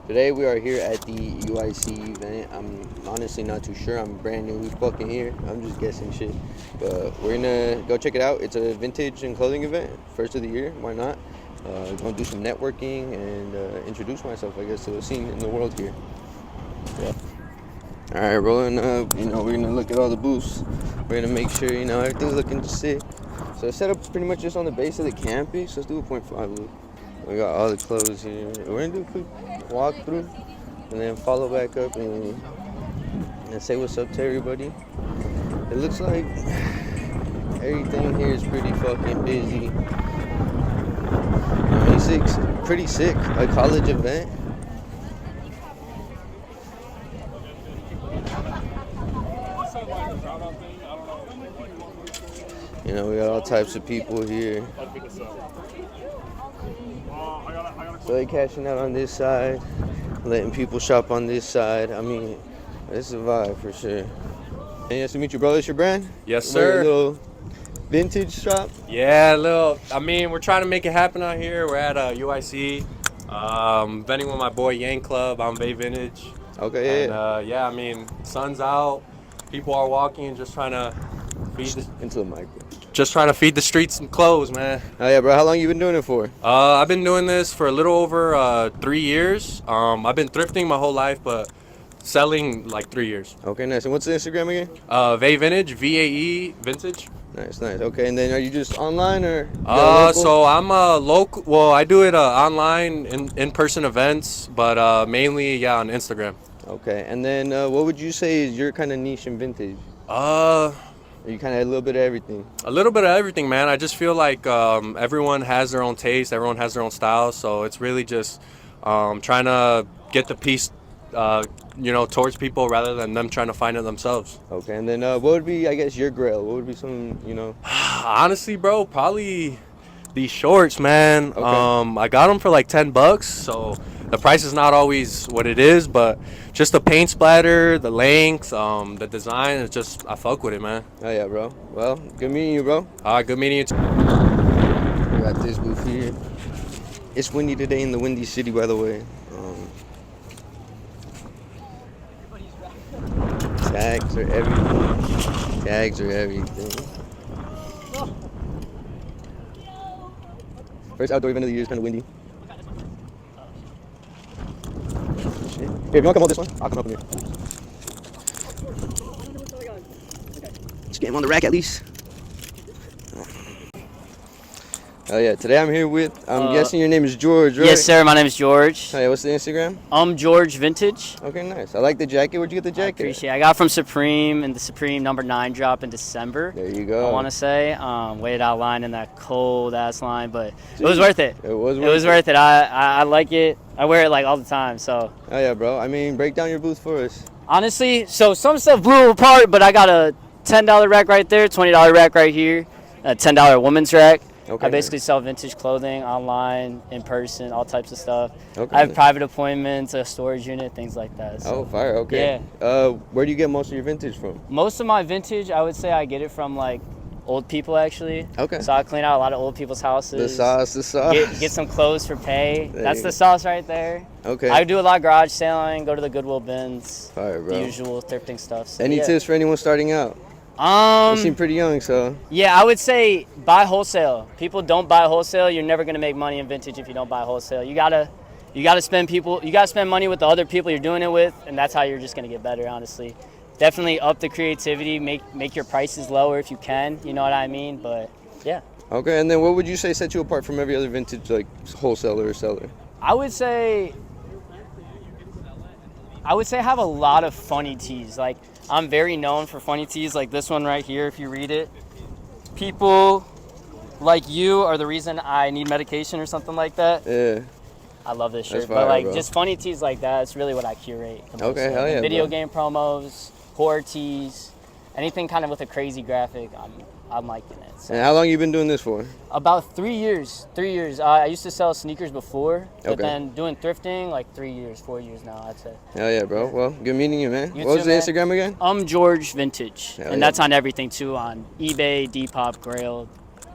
Today we are here at the UIC event. I'm honestly not too sure. I'm brand new fucking here. I'm just guessing shit. But we're gonna go check it out. It's a vintage and clothing event, first of the year. Why not? Gonna do some networking and introduce myself, I guess, to the scene in the world here. Yeah. All right, rolling up. We're gonna look at all the booths. We're gonna make sure everything's looking sick. So it's set up pretty much just on the base of the campus. Let's do a 0.5 loop. We got all the clothes here. We're gonna do a quick walkthrough and then follow back up and say what's up to everybody. It looks like everything here is pretty fucking busy. 26, pretty sick. A college event. We got all types of people here. So they cashing out on this side, letting people shop on this side. I mean, this is a vibe for sure. Hey, nice to meet you, brother. It's your brand? Yes, sir. A little vintage shop? Yeah, we're trying to make it happen out here. We're at UIC. Vending with my boy Yang Club. I'm Bay Vintage. Okay, yeah. Sun's out. People are walking, just trying to feed into the mic. Just trying to feed the streets and clothes, man. Oh yeah, bro. How long you been doing it for? I've been doing this for a little over 3 years. I've been thrifting my whole life, but selling like 3 years. Okay, nice. And what's the Instagram again? Vae Vintage, VAE Vintage. Nice. Okay, and then are you just online or? So I'm a local. Well, I do it online in-person events, but mainly on Instagram. Okay, and then what would you say is your kind of niche in vintage? You kind of a little bit of everything. A little bit of everything, man. I just feel like everyone has their own taste, everyone has their own style, so it's really just trying to get the piece, towards people rather than them trying to find it themselves. Okay, and then what would be, I guess, your grail? What would be some, Honestly, bro, probably these shorts, man. Okay. I got them for like $10, so the price is not always what it is, but just the paint splatter, the length, the design, it's just, I fuck with it, man. Oh yeah, bro. Well, good meeting you, bro. Good meeting you too. We got this booth here. It's windy today in the Windy City, by the way. Tags are everything. Tags are everything. First outdoor event of the year is kind of windy. Shit. Here, if you want to come hold this one, I'll come up in here. Just get him on the rack at least. Oh yeah, today I'm here with, I'm guessing your name is George, right? Yes, sir, my name is George. Oh yeah, what's the Instagram? George Vintage. Okay, nice. I like the jacket. Where'd you get the jacket? I got it from Supreme, and the Supreme number 9 drop in December. There you go. I want to say, waited out line in that cold ass line, but it was worth it. It was worth it. I like it. I wear it like all the time, so. Oh yeah, bro. Break down your booth for us. Honestly, so some stuff blew apart, but I got a $10 rack right there, $20 rack right here, a $10 woman's rack. Okay, I basically sell vintage clothing online, in person, all types of stuff. Okay. I have private appointments, a storage unit, things like that. So. Oh, fire. Okay. Yeah. Where do you get most of your vintage from? Most of my vintage, I would say I get it from like old people actually. Okay. So I clean out a lot of old people's houses. The sauce. Get some clothes for pay. That's the sauce right there. Okay. I do a lot of garage selling, go to the Goodwill bins. Fire, bro. The usual thrifting stuff. So, Any tips for anyone starting out? You seem pretty young, so. Yeah, I would say buy wholesale. People don't buy wholesale. You're never gonna make money in vintage if you don't buy wholesale. You gotta spend money with the other people you're doing it with, and that's how you're just gonna get better, honestly. Definitely up the creativity, make your prices lower if you can, you know what I mean? But yeah. Okay, and then what would you say set you apart from every other vintage like wholesaler or seller? I would say I have a lot of funny tees. Like, I'm very known for funny tees, like this one right here, if you read it. People like you are the reason I need medication or something like that. Yeah. I love this shirt. That's fire, but like, bro. Just funny tees like that, it's really what I curate. Okay, hell yeah, Video bro. game promos, horror tees, anything kind of with a crazy graphic, I'm liking it. So. And how long you been doing this for? About 3 years. 3 years. I used to sell sneakers before, but Okay. then doing thrifting like 3 years, 4 years now, I'd say. Hell yeah, bro. Well, good meeting you, man. You What was too, the man. Instagram again? George Vintage, Hell and yeah. that's on everything too, on eBay, Depop, Grail,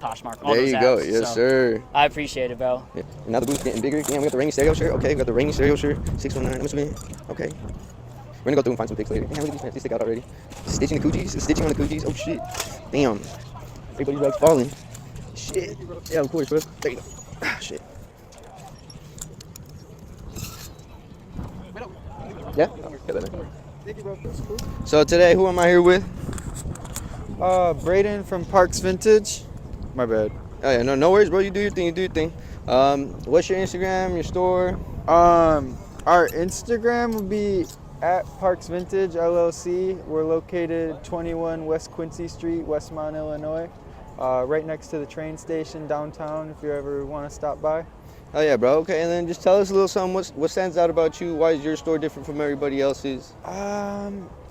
Poshmark, all There those you apps. go. Yes, So sir. I appreciate it, bro. Yeah. Now the booth's getting bigger. Damn, we got the Rainy Stereo shirt. Okay, we got the Rainy Stereo shirt. 619. I'm assuming. Okay. We're gonna go through and find some pics later. Damn, look at these pants. They stick out already. Stitching the coochies. Stitching on the coochies. Oh, shit. Damn. Everybody's like falling. Shit. Yeah, of course, bro. There you go. Ah, shit. Yeah? Thank you, bro. That's cool. So today, who am I here with? Braden from Parks Vintage. My bad. Oh yeah, no worries, bro. You do your thing. You do your thing. What's your Instagram? Your store? Our Instagram would be at Parks Vintage LLC. We're located 21 West Quincy Street, Westmont, Illinois. Right next to the train station downtown. If you ever want to stop by. Oh yeah, bro. Okay, and then just tell us a little something. What stands out about you? Why is your store different from everybody else's?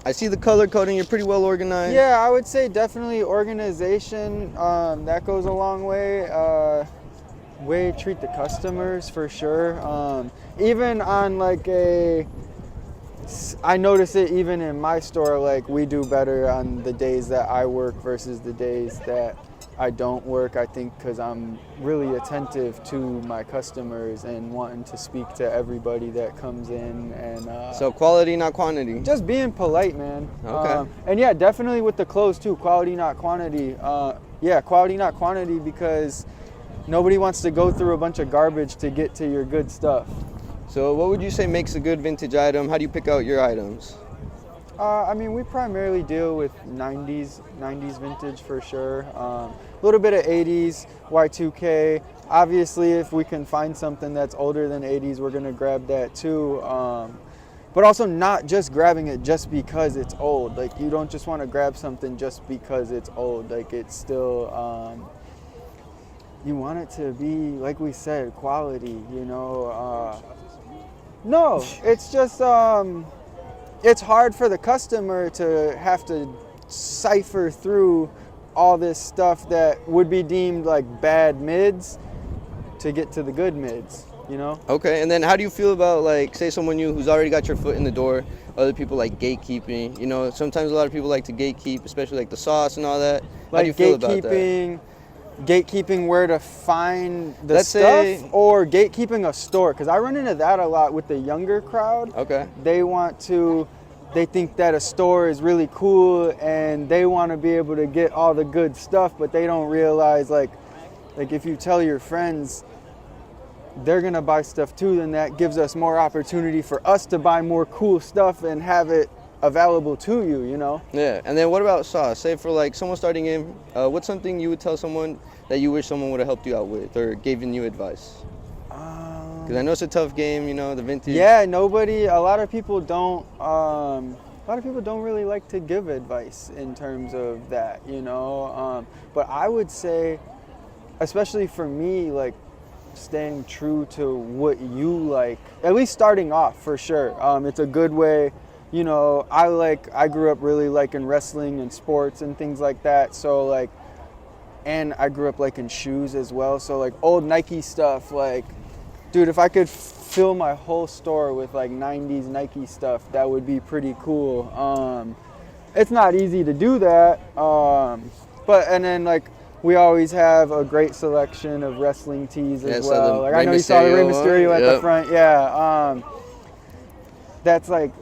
I see the color coding. You're pretty well organized. Yeah, I would say definitely organization. That goes a long way. Way to treat the customers for sure. Even on like I notice it even in my store. Like we do better on the days that I work versus the days that I don't work. I think because I'm really attentive to my customers and wanting to speak to everybody that comes in and. So quality, not quantity. Just being polite, man. Okay. And yeah, definitely with the clothes too. Quality, not quantity. Yeah, quality, not quantity, because nobody wants to go through a bunch of garbage to get to your good stuff. So what would you say makes a good vintage item? How do you pick out your items? I mean, we primarily deal with 90s vintage for sure. A little bit of 80s, Y2K. Obviously, if we can find something that's older than 80s, we're gonna grab that too. But also not just grabbing it just because it's old. Like you don't just want to grab something just because it's old. Like it's still, you want it to be, like we said, quality, you know. No, it's just, it's hard for the customer to have to cipher through all this stuff that would be deemed like bad mids to get to the good mids, you know? Okay, and then how do you feel about, like, say someone new who's already got your foot in the door, other people like gatekeeping? You know, sometimes a lot of people like to gatekeep, especially like the sauce and all that. How do you feel about that? Gatekeeping where to find the Let's stuff, say, or gatekeeping a store, because I run into that a lot with the younger crowd. okay. They think that a store is really cool and they want to be able to get all the good stuff, but they don't realize like if you tell your friends they're gonna buy stuff too, then that gives us more opportunity for us to buy more cool stuff and have it available to you, you know? Yeah, and then what about sauce? Say for like someone starting in, what's something you would tell someone that you wish someone would have helped you out with or given you advice? Because I know it's a tough game, you know, the vintage. Yeah, a lot of people don't really like to give advice in terms of that, you know? But I would say, especially for me, like staying true to what you like, at least starting off for sure. It's a good way, you know, I grew up really liking wrestling and sports and things like that. So like, and I grew up liking shoes as well. So like old Nike stuff, like, dude, if I could fill my whole store with like 90s Nike stuff, that would be pretty cool. It's not easy to do that. And then like, we always have a great selection of wrestling tees as well. Like I know you saw the Rey Mysterio at the front. Yeah. That's like,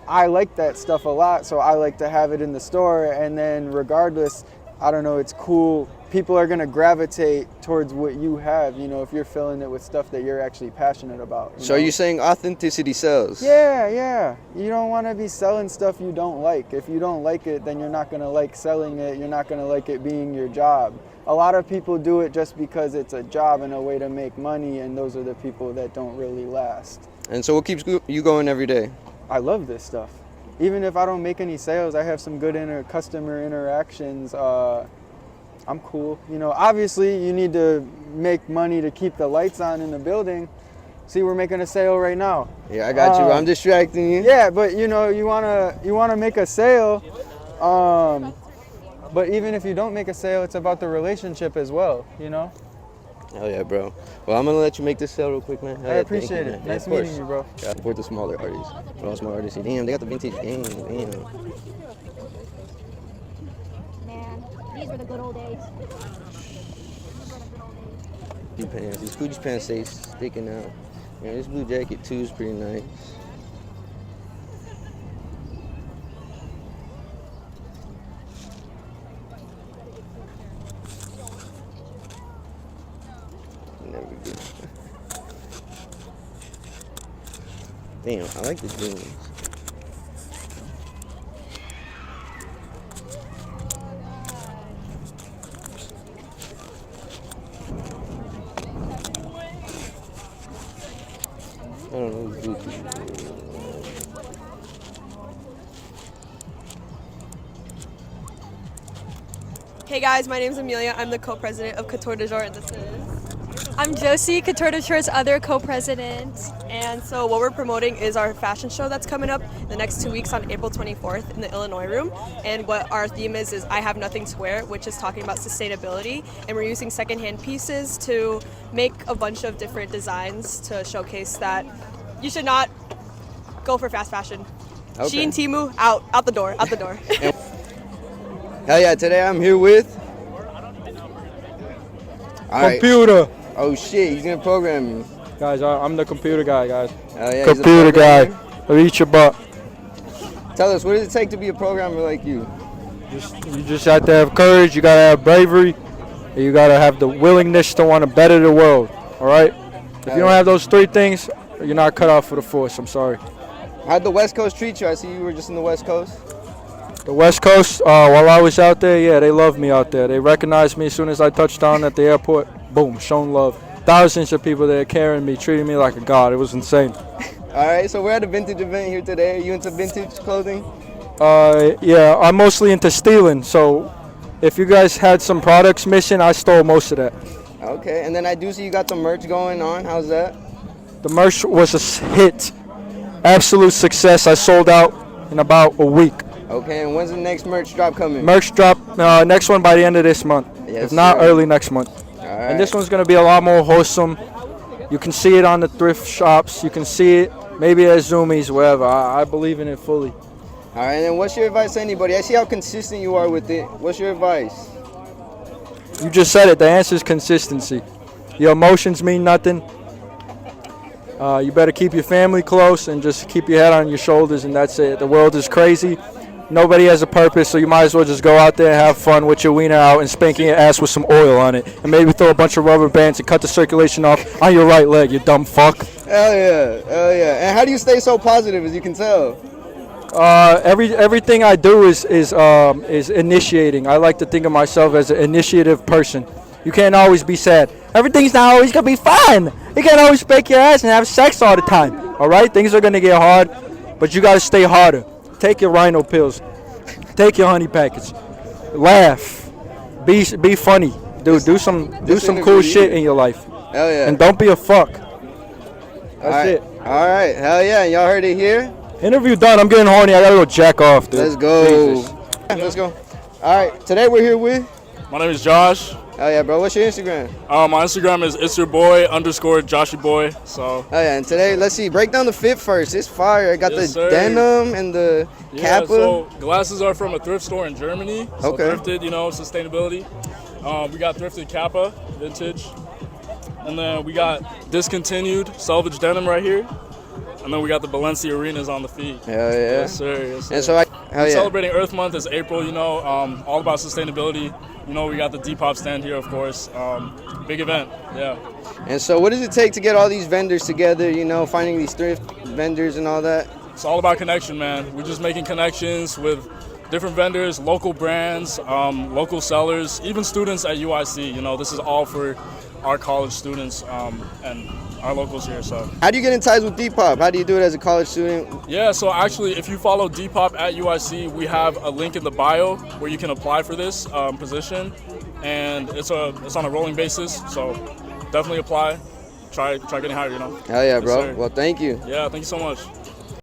I like that stuff a lot, so I like to have it in the store. And then regardless, I don't know, it's cool. People are gonna gravitate towards what you have, you know, if you're filling it with stuff that you're actually passionate about. So are you saying authenticity sells? Yeah. You don't want to be selling stuff you don't like. If you don't like it, then you're not gonna like selling it. You're not gonna like it being your job. A lot of people do it just because it's a job and a way to make money, and those are the people that don't really last. And so what keeps you going every day? I love this stuff. Even if I don't make any sales, I have some good customer interactions. I'm cool. You know, obviously you need to make money to keep the lights on in the building. See, we're making a sale right now. Yeah, I got you. I'm distracting you. Yeah, but you know, you wanna make a sale. But even if you don't make a sale, it's about the relationship as well, you know? Hell yeah, bro. Well, I'm gonna let you make this sale real quick, man. I appreciate it. Nice meeting you, bro. Yeah, support the smaller artists. But all small artists, damn, they got the vintage game. Damn. Man, these were the good old days. Gucci pants. These Gucci pants stay sticking out. Yeah, this blue jacket too is pretty nice. Never good. Damn, I like the jeans. I don't know who's Gucci. Hey guys, my name is Amelia. I'm the co-president of Couture du Jour, and this is. I'm Josie, Couture du Jour's other co-president. And so what we're promoting is our fashion show that's coming up the next 2 weeks on April 24th in the Illinois Room. And what our theme is I have nothing to wear, which is talking about sustainability. And we're using secondhand pieces to make a bunch of different designs to showcase that you should not go for fast fashion. Okay. Shein, Temu, out the door. Hell yeah, today I'm here with... Alright. Computer. Oh shit, he's gonna program me. Guys, I'm the computer guy, guys. Hell yeah, he's a Computer guy. programmer. Reach your butt. Tell us, what does it take to be a programmer like you? You just have to have courage, you gotta have bravery, and you gotta have the willingness to want to better the world, alright? If you don't have those three things, you're not cut out for the force, I'm sorry. How'd the West Coast treat you? I see you were just in the West Coast. The West Coast, while I was out there, yeah, they loved me out there. They recognized me as soon as I touched down at the airport. Boom, shown love. Thousands of people there carrying me, treating me like a god. It was insane. Alright, so we're at a vintage event here today. Are you into vintage clothing? Yeah, I'm mostly into stealing, so if you guys had some products missing, I stole most of that. Okay, and then I do see you got some merch going on. How's that? The merch was a hit. Absolute success. I sold out in about a week. Okay, and when's the next merch drop coming? Merch drop, next one by the end of this month. Yes, if not, sir. early next month. Alright. And this one's going to be a lot more wholesome. You can see it on the thrift shops. You can see it maybe at Zoomies, wherever. I believe in it fully. Alright, and then what's your advice to anybody? I see how consistent you are with it. What's your advice? You just said it. The answer is consistency. Your emotions mean nothing. You better keep your family close and just keep your head on your shoulders, and that's it. The world is crazy. Nobody has a purpose, so you might as well just go out there and have fun with your wiener out and spanking your ass with some oil on it. And maybe throw a bunch of rubber bands and cut the circulation off on your right leg, you dumb fuck. Hell yeah, hell yeah. And how do you stay so positive, as you can tell? Everything I do is initiating. I like to think of myself as an initiative person. You can't always be sad. Everything's not always gonna be fun. You can't always spank your ass and have sex all the time. All right, things are gonna get hard, but you gotta stay harder. Take your rhino pills. Take your honey packets. Laugh. Be funny. Dude, do some cool shit in your life. Hell yeah. And don't be a fuck. That's it. Alright, hell yeah. Y'all heard it here? Interview done. I'm getting horny. I gotta go jack off, dude. Let's go. Jesus. Let's go. Alright, today we're here with... My name is Josh. Hell yeah, bro. What's your Instagram? My Instagram is itsyourboy_JoshyBoy. So. Oh yeah, and today, let's see, break down the fit first. It's fire. I got Yes, the sir. denim and the Yeah, kappa. so glasses are from a thrift store in Germany. So Okay. thrifted, sustainability. We got thrifted Kappa, vintage. And then we got discontinued salvage denim right here. And then we got the Balenciaga arenas on the feet. Hell yeah. Yes, sir. Yes, sir. And so, hell We're yeah. celebrating Earth Month is April, all about sustainability. We got the Depop stand here, of course. Big event, yeah. And so, what does it take to get all these vendors together, finding these thrift vendors and all that? It's all about connection, man. We're just making connections with different vendors, local brands, local sellers, even students at UIC. This is all for our college students and our locals here. So. How do you get in ties with Depop? How do you do it as a college student? Yeah, so actually, if you follow Depop at UIC, we have a link in the bio where you can apply for this position, and it's on a rolling basis. So definitely apply. Try getting hired. Hell yeah, bro. Yes, sir. Well, thank you. Yeah, thank you so much.